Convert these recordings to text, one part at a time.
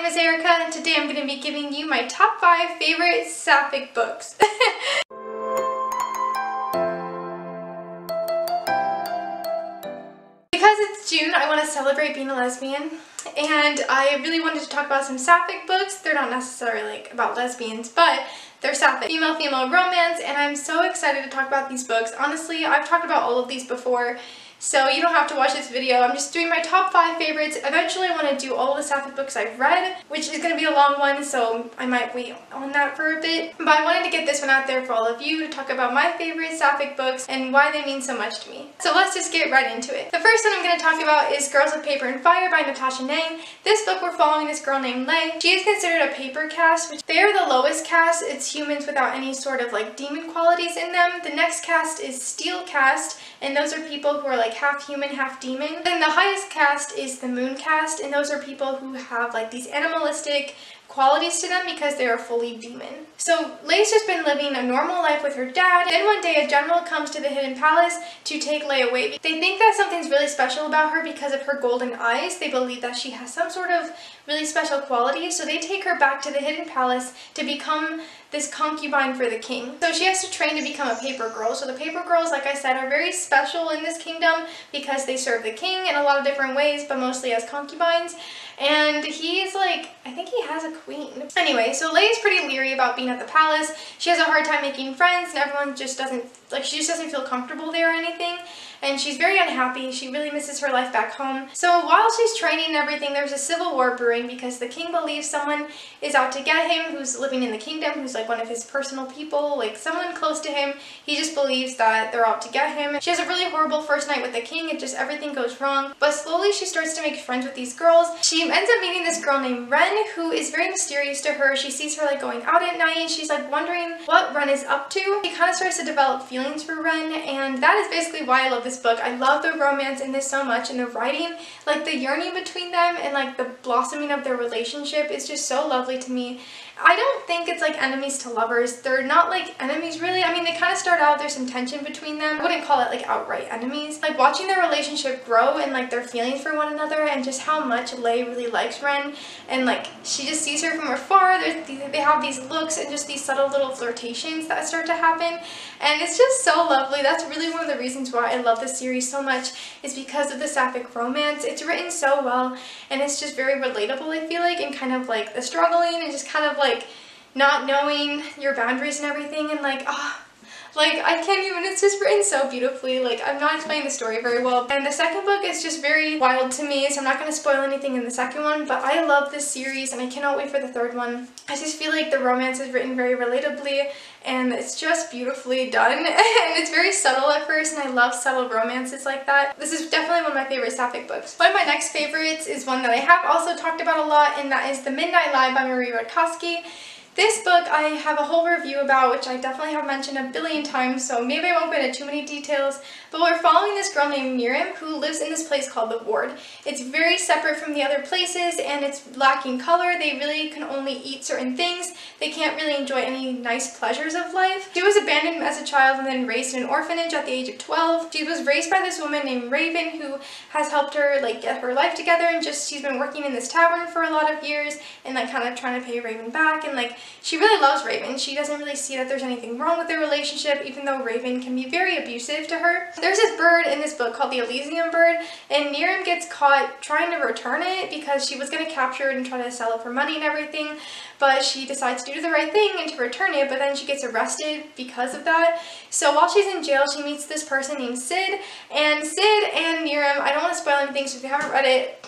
name is Erica, and today I'm going to be giving you my top 5 favorite Sapphic books. Because it's June, I want to celebrate being a lesbian, and I really wanted to talk about some Sapphic books. They're not necessarily about lesbians, but they're Sapphic, female-female romance, and I'm so excited to talk about these books. Honestly, I've talked about all of these before, so you don't have to watch this video. I'm just doing my top 5 favorites. Eventually I want to do all the Sapphic books I've read, which is going to be a long one, so I might wait on that for a bit. But I wanted to get this one out there for all of you to talk about my favorite Sapphic books and why they mean so much to me. So let's just get right into it. The first one I'm going to talk about is Girls with Paper and Fire by Natasha Nang. This book we're following this girl named Lei. She is considered a paper caste, which they are the lowest caste. It's humans without any sort of like demon qualities in them. The next caste is Steel caste, and those are people who are like half human, half demon. Then the highest caste is the Moon caste, and those are people who have like these animalistic qualities to them because they are fully demon. So Lei's just been living a normal life with her dad. Then one day a general comes to the Hidden Palace to take Lei away. They think that something's really special about her because of her golden eyes. They believe that she has some sort of really special quality, so they take her back to the Hidden Palace to become this concubine for the king. So she has to train to become a paper girl. So the paper girls, like I said, are very special in this kingdom because they serve the king in a lot of different ways, but mostly as concubines. And he's like, I think he has a queen. Anyway, so Lei is pretty leery about being at the palace. She has a hard time making friends, and everyone just doesn't, like, she just doesn't feel comfortable there or anything. And she's very unhappy. She really misses her life back home. So while she's training and everything, there's a civil war brewing because the king believes someone is out to get him who's living in the kingdom, who's like one of his personal people, like someone close to him. He just believes that they're out to get him. She has a really horrible first night with the king, and just everything goes wrong. But slowly she starts to make friends with these girls. She ends up meeting this girl named Ren, who is very mysterious to her. She sees her like going out at night, and she's like wondering what Ren is up to. She kind of starts to develop feelings for Ren, and that is basically why I love this book. I love the romance in this so much, and the writing, like the yearning between them and like the blossoming of their relationship is just so lovely to me. I don't think it's like enemies to lovers. They're not like enemies really. I mean, they kind of start out, there's some tension between them. I wouldn't call it like outright enemies. Like watching their relationship grow and like their feelings for one another, and just how much Lei really likes Ren, and like she just sees her from afar. They have these looks and just these subtle little flirtations that start to happen, and it's just so lovely. That's really one of the reasons why I love this series so much, is because of the Sapphic romance. It's written so well, and it's just very relatable, I feel like, and kind of like the struggling and just kind of like not knowing your boundaries and everything, and like, like I can't even, it's just written so beautifully. Like, I'm not explaining the story very well. And the second book is just very wild to me, so I'm not going to spoil anything in the second one, but I love this series and I cannot wait for the third one. I just feel like the romance is written very relatably, and it's just beautifully done, and it's very subtle at first, and I love subtle romances like that. This is definitely one of my favorite Sapphic books. One of my next favorites is one that I have also talked about a lot, and that is The Midnight Lie by Marie Rodkowski. This book I have a whole review about, which I definitely have mentioned a billion times, so maybe I won't go into too many details, but we're following this girl named Miriam who lives in this place called the Ward. It's very separate from the other places, and it's lacking color. They really can only eat certain things. They can't really enjoy any nice pleasures of life. She was abandoned as a child and then raised in an orphanage at the age of 12. She was raised by this woman named Raven, who has helped her like get her life together, and just she's been working in this tavern for a lot of years and like kind of trying to pay Raven back, and like she really loves Raven. She doesn't really see that there's anything wrong with their relationship, even though Raven can be very abusive to her. There's this bird in this book called the Elysian bird, and Miriam gets caught trying to return it because she was going to capture it and try to sell it for money and everything, but she decides to do the right thing and to return it, but then she gets arrested because of that. So while she's in jail, she meets this person named Sid, and Sid and Miriam, I don't want to spoil anything, so if you haven't read it,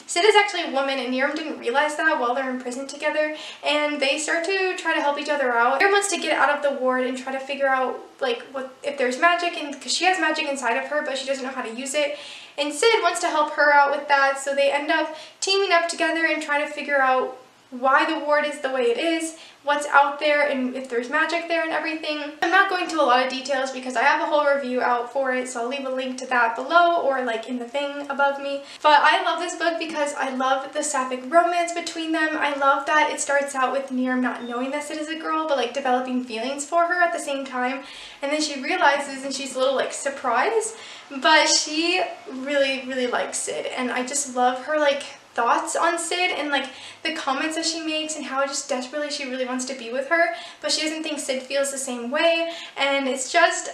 Sid is actually a woman, and Miriam didn't realize that while they're in prison together, and they start to try to help each other out. Miriam wants to get out of the ward and try to figure out like what if there's magic, and because she has magic inside of her but she doesn't know how to use it, and Sid wants to help her out with that, so they end up teaming up together and trying to figure out why the ward is the way it is, what's out there, and if there's magic there and everything. I'm not going to a lot of details because I have a whole review out for it, so I'll leave a link to that below or like in the thing above me. But I love this book because I love the Sapphic romance between them. I love that it starts out with Miriam not knowing that Sid is a girl, but like developing feelings for her at the same time, and then she realizes and she's a little like surprised, but she really likes Sid, and I just love her like thoughts on Sid and like the comments that she makes and how just desperately she really wants to be with her, but she doesn't think Sid feels the same way. And it's just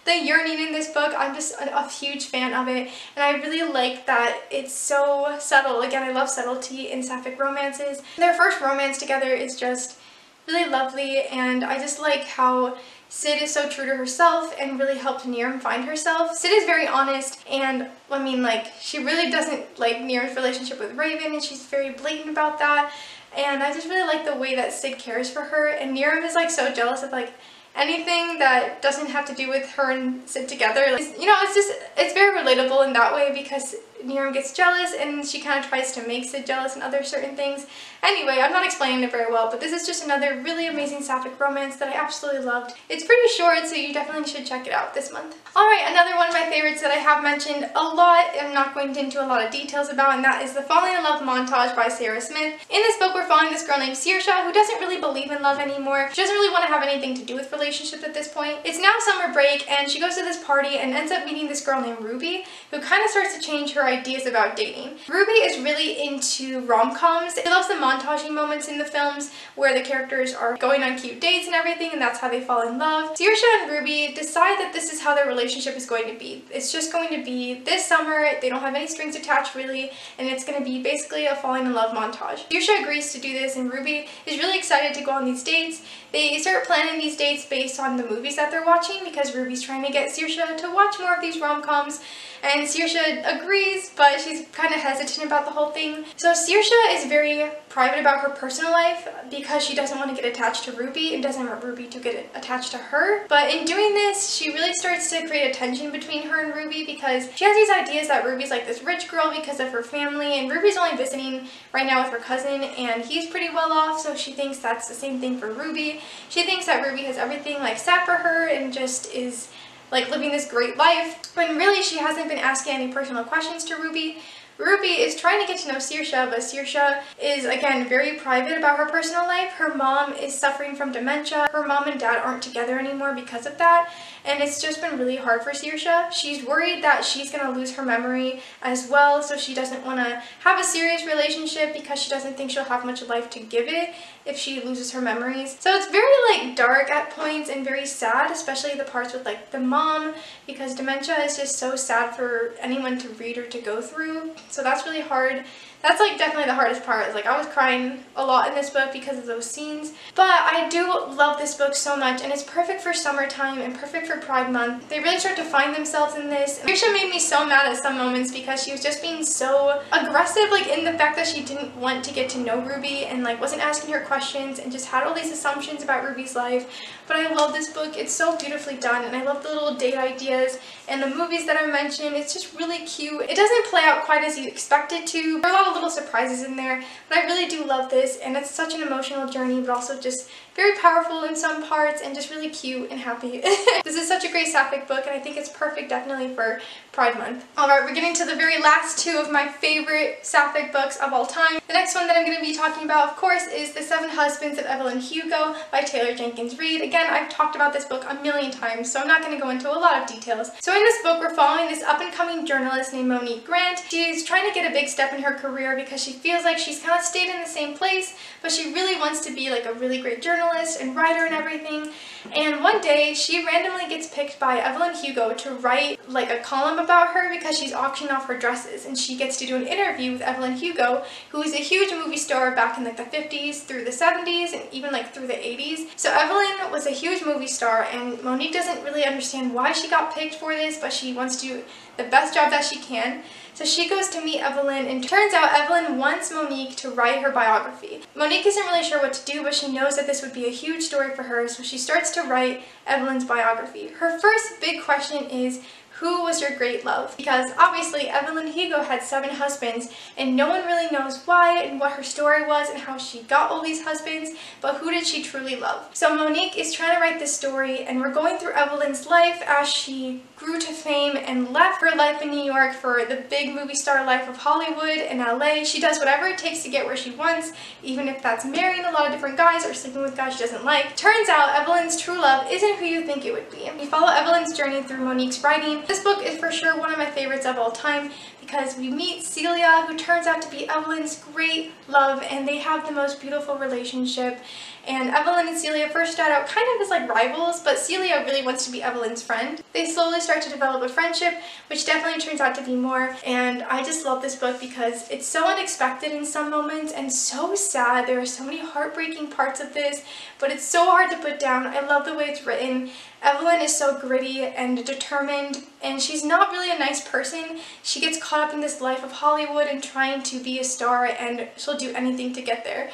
the yearning in this book. I'm just a huge fan of it, and I really like that it's so subtle. Again, I love subtlety in sapphic romances. Their first romance together is just really lovely, and I just like how Sid is so true to herself and really helped Niram find herself. Sid is very honest, and I mean, like, she really doesn't like Niram's relationship with Raven, and she's very blatant about that. And I just really like the way that Sid cares for her, and Niram is like so jealous of like anything that doesn't have to do with her and Sid together. Like, you know, it's very relatable in that way, because Niram gets jealous and she kind of tries to make Sid jealous and other certain things. Anyway, I'm not explaining it very well, but this is just another really amazing sapphic romance that I absolutely loved. It's pretty short, so you definitely should check it out this month. Alright, another one of my favorites that I have mentioned a lot, I'm not going into a lot of details about, and that is the Falling in Love Montage by Sarah Smith. In this book, we're following this girl named Saoirse who doesn't really believe in love anymore. She doesn't really want to have anything to do with relationships at this point. It's now summer break, and she goes to this party and ends up meeting this girl named Ruby, who kind of starts to change her ideas about dating. Ruby is really into rom-coms. She loves the montagey moments in the films where the characters are going on cute dates and everything, and that's how they fall in love. Saoirse and Ruby decide that this is how their relationship is going to be. It's just going to be this summer. They don't have any strings attached really, and it's going to be basically a falling in love montage. Saoirse agrees to do this, and Ruby is really excited to go on these dates. They start planning these dates based on the movies that they're watching, because Ruby's trying to get Saoirse to watch more of these rom-coms, and Saoirse agrees, but she's kind of hesitant about the whole thing. So Saoirse is very private about her personal life because she doesn't want to get attached to Ruby and doesn't want Ruby to get attached to her. But in doing this, she really starts to create a tension between her and Ruby, because she has these ideas that Ruby's like this rich girl because of her family, and Ruby's only visiting right now with her cousin, and he's pretty well off, so she thinks that's the same thing for Ruby. She thinks that Ruby has everything like set for her and just is like living this great life, when really she hasn't been asking any personal questions to Ruby. Ruby is trying to get to know Saoirse, but Saoirse is, again, very private about her personal life. Her mom is suffering from dementia. Her mom and dad aren't together anymore because of that, and it's just been really hard for Saoirse. She's worried that she's going to lose her memory as well, so she doesn't want to have a serious relationship because she doesn't think she'll have much life to give it if she loses her memories. So it's very like dark at points and very sad, especially the parts with like the mom, because dementia is just so sad for anyone to read or to go through. So that's really hard. That's like definitely the hardest part. Like, I was crying a lot in this book because of those scenes. But I do love this book so much, and it's perfect for summertime and perfect for Pride Month. They really start to find themselves in this. Saoirse made me so mad at some moments because she was just being so aggressive, like in the fact that she didn't want to get to know Ruby and like wasn't asking her questions and just had all these assumptions about Ruby's life. But I love this book. It's so beautifully done, and I love the little date ideas and the movies that I mentioned. It's just really cute. It doesn't play out quite as you expect it to. There are a lot of little surprises in there, but I really do love this, and it's such an emotional journey, but also just very powerful in some parts and just really cute and happy. This is such a great sapphic book, and I think it's perfect definitely for Pride Month. Alright, we're getting to the very last two of my favorite sapphic books of all time. The next one that I'm going to be talking about, of course, is The Seven Husbands of Evelyn Hugo by Taylor Jenkins Reid. Again, I've talked about this book a million times, so I'm not going to go into a lot of details. So in this book, we're following this up-and-coming journalist named Monique Grant. She's trying to get a big step in her career because she feels like she's kind of stayed in the same place, but she really wants to be like a really great journalist and writer and everything. And one day, she randomly gets picked by Evelyn Hugo to write like a column about her because she's auctioning off her dresses, and she gets to do an interview with Evelyn Hugo, who is a huge movie star back in like the 50s through the 70s and even like through the 80s. So Evelyn was a huge movie star, and Monique doesn't really understand why she got picked for this, but she wants to do the best job that she can. So she goes to meet Evelyn, and turns out Evelyn wants Monique to write her biography. Monique isn't really sure what to do, but she knows that this would be a huge story for her, so she starts to write Evelyn's biography. Her first big question is, who was your great love? Because obviously Evelyn Hugo had 7 husbands, and no one really knows why and what her story was and how she got all these husbands, but who did she truly love? So Monique is trying to write this story, and we're going through Evelyn's life as she grew to fame and left her life in New York for the big movie star life of Hollywood and LA. She does whatever it takes to get where she wants, even if that's marrying a lot of different guys or sleeping with guys she doesn't like. Turns out Evelyn's true love isn't who you think it would be. We follow Evelyn's journey through Monique's writing. This book is for sure one of my favorites of all time because we meet Celia, who turns out to be Evelyn's great love, and they have the most beautiful relationship. And Evelyn and Celia first start out kind of as like rivals, but Celia really wants to be Evelyn's friend. They slowly start to develop a friendship, which definitely turns out to be more. And I just love this book because it's so unexpected in some moments and so sad. There are so many heartbreaking parts of this, but it's so hard to put down. I love the way it's written. Evelyn is so gritty and determined, and she's not really a nice person. She gets caught up in this life of Hollywood and trying to be a star, and she'll do anything to get there.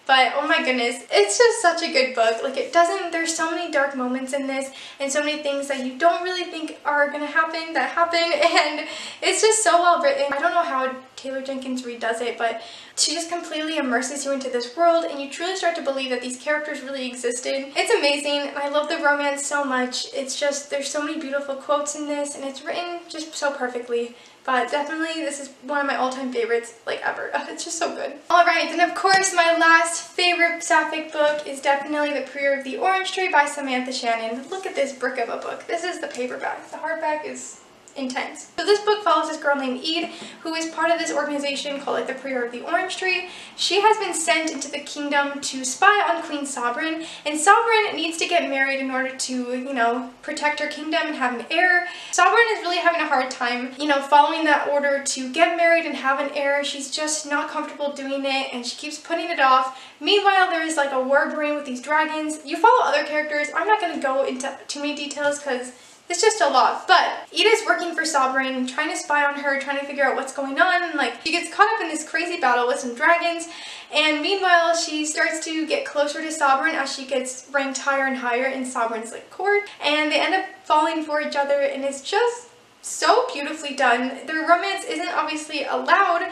But oh my goodness, it's just such a good book. Like, there's so many dark moments in this and so many things that you don't really think are gonna happen that happen, and it's just so well written. I don't know how Taylor Jenkins Reid does it, but she just completely immerses you into this world and you truly start to believe that these characters really existed. It's amazing, and I love the romance so much. It's just, there's so many beautiful quotes in this, and it's written just so perfectly. But definitely, this is one of my all-time favorites, like, ever. It's just so good. Alright, and of course, my last favorite Sapphic book is definitely The Prayer of the Orange Tree by Samantha Shannon. Look at this brick of a book. This is the paperback. The hardback is intense. So this book follows this girl named Ede, who is part of this organization called like the Prayer of the Orange Tree. She has been sent into the kingdom to spy on Queen Sovereign, and Sovereign needs to get married in order to, you know, protect her kingdom and have an heir. Sovereign is really having a hard time, you know, following that order to get married and have an heir. She's just not comfortable doing it, and she keeps putting it off. Meanwhile, there is like a war brewing with these dragons. You follow other characters. I'm not going to go into too many details because it's just a lot, but Ida's working for Sovereign, trying to spy on her, trying to figure out what's going on, and like she gets caught up in this crazy battle with some dragons, and meanwhile she starts to get closer to Sovereign as she gets ranked higher and higher in Sovereign's like court, and they end up falling for each other, and it's just so beautifully done. Their romance isn't obviously allowed.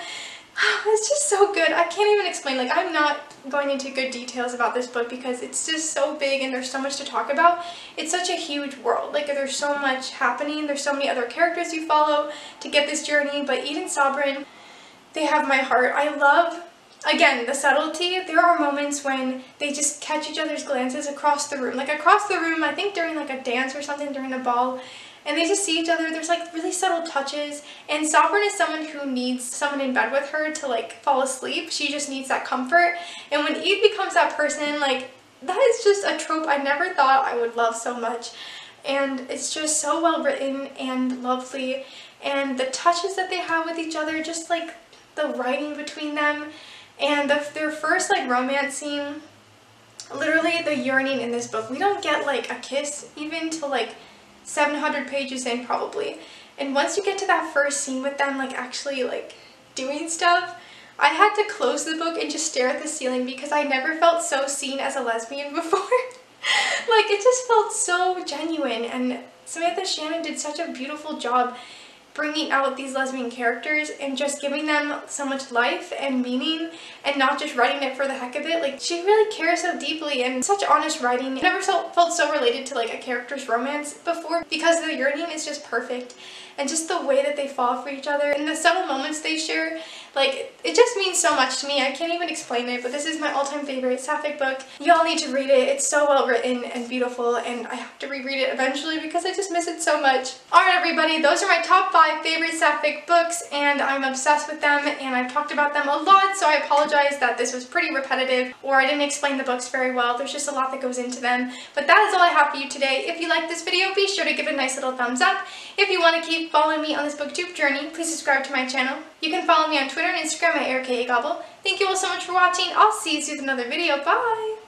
It's just so good. I can't even explain. Like, I'm not going into good details about this book because it's just so big and there's so much to talk about. It's such a huge world. Like, there's so much happening. There's so many other characters you follow to get this journey. But Ede and Sovereign, they have my heart. I love, again, the subtlety. There are moments when they just catch each other's glances across the room. Like, across the room, I think during like a dance or something, during a ball, and they just see each other. There's like really subtle touches, and Sovereign is someone who needs someone in bed with her to like fall asleep. She just needs that comfort, and when Ede becomes that person, like, that is just a trope I never thought I would love so much. And it's just so well written and lovely, and the touches that they have with each other, just like the writing between them, and their first like romance scene, literally the yearning in this book. We don't get like a kiss even till like 700 pages in probably, and once you get to that first scene with them like actually like doing stuff, I had to close the book and just stare at the ceiling because I never felt so seen as a lesbian before. Like, it just felt so genuine, and Samantha Shannon did such a beautiful job bringing out these lesbian characters and just giving them so much life and meaning, and not just writing it for the heck of it. Like, she really cares so deeply, and such honest writing. I never felt so related to like a character's romance before because the yearning is just perfect, and just the way that they fall for each other and the subtle moments they share, like, it just means so much to me. I can't even explain it, but this is my all-time favorite Sapphic book. Y'all need to read it. It's so well written and beautiful, and I have to reread it eventually because I just miss it so much. Alright everybody, those are my top 5 favorite Sapphic books, and I'm obsessed with them, and I've talked about them a lot, so I apologize that this was pretty repetitive or I didn't explain the books very well. There's just a lot that goes into them, but that is all I have for you today. If you liked this video, be sure to give it a nice little thumbs up. If you want to keep following me on this booktube journey, please subscribe to my channel. You can follow me on Twitter and Instagram at AirKAGobble. Thank you all so much for watching. I'll see you soon with another video. Bye!